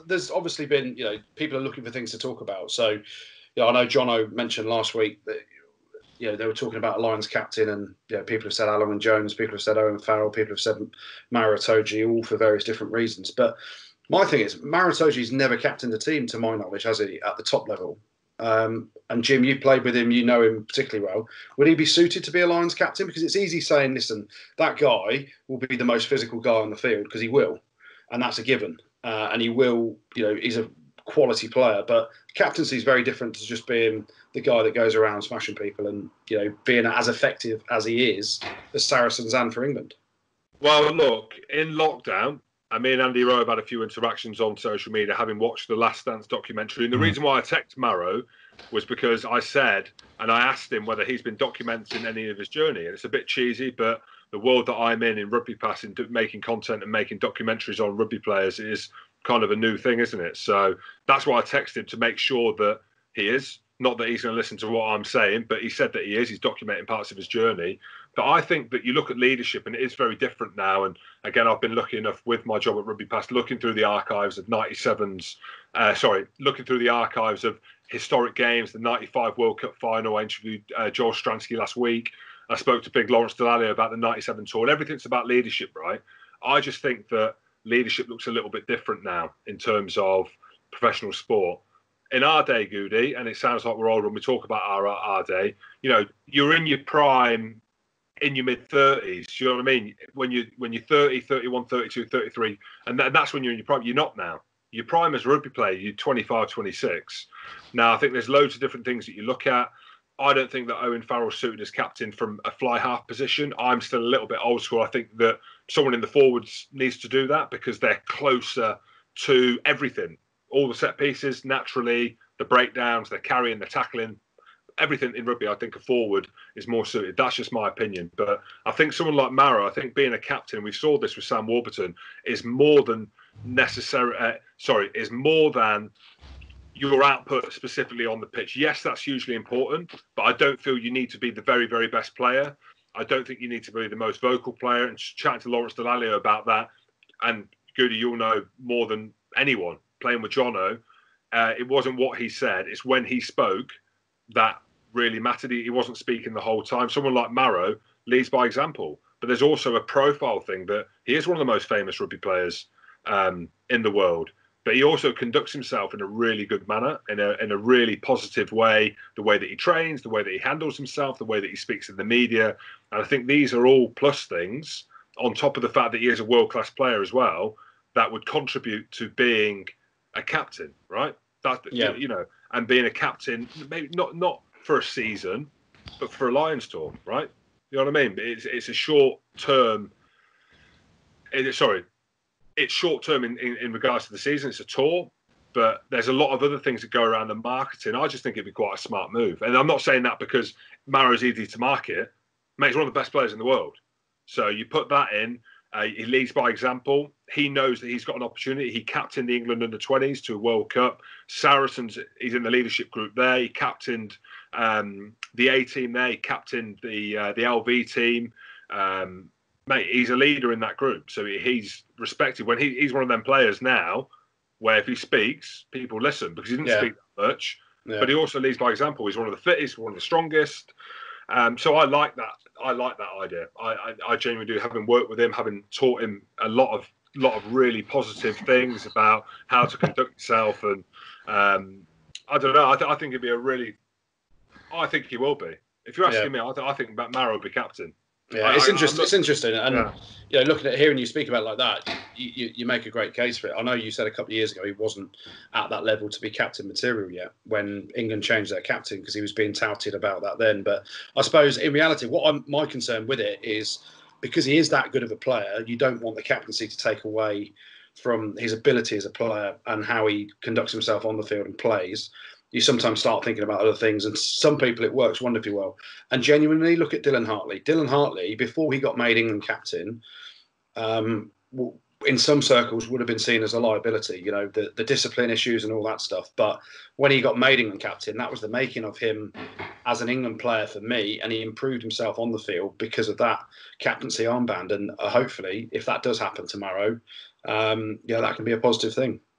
there's obviously been, people are looking for things to talk about. So, I know Jono mentioned last week that, they were talking about a Lions captain, and people have said Alan Jones, people have said Owen Farrell, people have said Maro Itoje, all for various different reasons. But my thing is, Maro Itoje's never captained the team, to my knowledge, has he, at the top level? And Jim, you played with him, you know him particularly well. Would he be suited to be a Lions captain? Because it's easy saying, listen, that guy will be the most physical guy on the field, because he will, and that's a given. And he will, he's a quality player, but captaincy is very different to just being the guy that goes around smashing people and being as effective as he is for Saracens and for England. Well, look, in lockdown, me and Andy Rowe have had a few interactions on social media, having watched the Last Dance documentary. And the reason why I texted Maro was because I said, and I asked him whether he's been documenting any of his journey. And it's a bit cheesy, but the world that I'm in Rugby Pass, in making content and making documentaries on rugby players, is kind of a new thing, isn't it? So that's why I texted him, to make sure that he is. Not that he's going to listen to what I'm saying, but he said that he is. He's documenting parts of his journey. But I think that you look at leadership, and it is very different now. And again, I've been lucky enough with my job at Rugby Pass, looking through the archives of looking through the archives of historic games, the 95 World Cup final. I interviewed Joel Stransky last week. I spoke to Big Lawrence Delalio about the 97 tour. Everything's about leadership, right? I just think that leadership looks a little bit different now in terms of professional sport. In our day, Goody, and it sounds like we're old when we talk about our day, you're in your prime in your mid-30s. You know what I mean? When you're 30, 31, 32, 33, and that's when you're in your prime. You're not now. Your prime as a rugby player, you're 25, 26. Now, I think there's loads of different things that you look at. I don't think that Owen Farrell suited as captain from a fly half position. I'm still a little bit old school. I think that someone in the forwards needs to do that, because they're closer to everything. All the set pieces, naturally, the breakdowns, the carrying, the tackling, everything in rugby, I think a forward is more suited. That's just my opinion. But I think someone like Maro, I think being a captain, we saw this with Sam Warburton, is more than necessary. Is more than your output specifically on the pitch. Yes, that's hugely important, but I don't feel you need to be the very, very best player. I don't think you need to be the most vocal player. And chatting to Lawrence Delalio about that, and Goody, you'll know more than anyone, playing with Jono, it wasn't what he said. It's when he spoke that really mattered. He wasn't speaking the whole time. Someone like Maro leads by example. But there's also a profile thing, that he is one of the most famous rugby players in the world. But he also conducts himself in a really good manner, in a really positive way, the way that he trains, the way that he handles himself, the way that he speaks in the media. And I think these are all plus things, on top of the fact that he is a world-class player as well, that would contribute to being a captain, right? And being a captain, maybe not for a season, but for a Lions tour, right? You know what I mean? It's a short term. It's short term in regards to the season. It's a tour, but there's a lot of other things that go around the marketing. I just think it'd be quite a smart move. And I'm not saying that because Maro's easy to market. Mate, he's one of the best players in the world. So you put that in. He leads by example. He knows that he's got an opportunity. He captained the England under-20s to a World Cup. Saracens, he's in the leadership group there. He captained the A team there. He captained the LV team. Mate, he's a leader in that group. So he's respected. When he's one of them players now where if he speaks, people listen, because he didn't speak that much. Yeah. But he also leads by example. He's one of the fittest, one of the strongest. So I like that. I like that idea. I genuinely do. Having worked with him, having taught him a lot of really positive things about how to conduct yourself, and I don't know. I think it'd be a really. I think he will be. If you're asking me, I think Maro will be captain. Yeah, it's interesting. It's interesting, and looking at hearing you speak about it like that, you make a great case for it. I know you said a couple of years ago he wasn't at that level to be captain material yet when England changed their captain, because he was being touted about that then. But I suppose in reality, my concern with it is, because he is that good of a player, you don't want the captaincy to take away from his ability as a player and how he conducts himself on the field and plays. You sometimes start thinking about other things, and some people it works wonderfully well. And genuinely, look at Dylan Hartley. Dylan Hartley, before he got made England captain, in some circles would have been seen as a liability, the discipline issues and all that stuff. But when he got made England captain, that was the making of him as an England player for me, and he improved himself on the field because of that captaincy armband. And hopefully, if that does happen tomorrow, that can be a positive thing.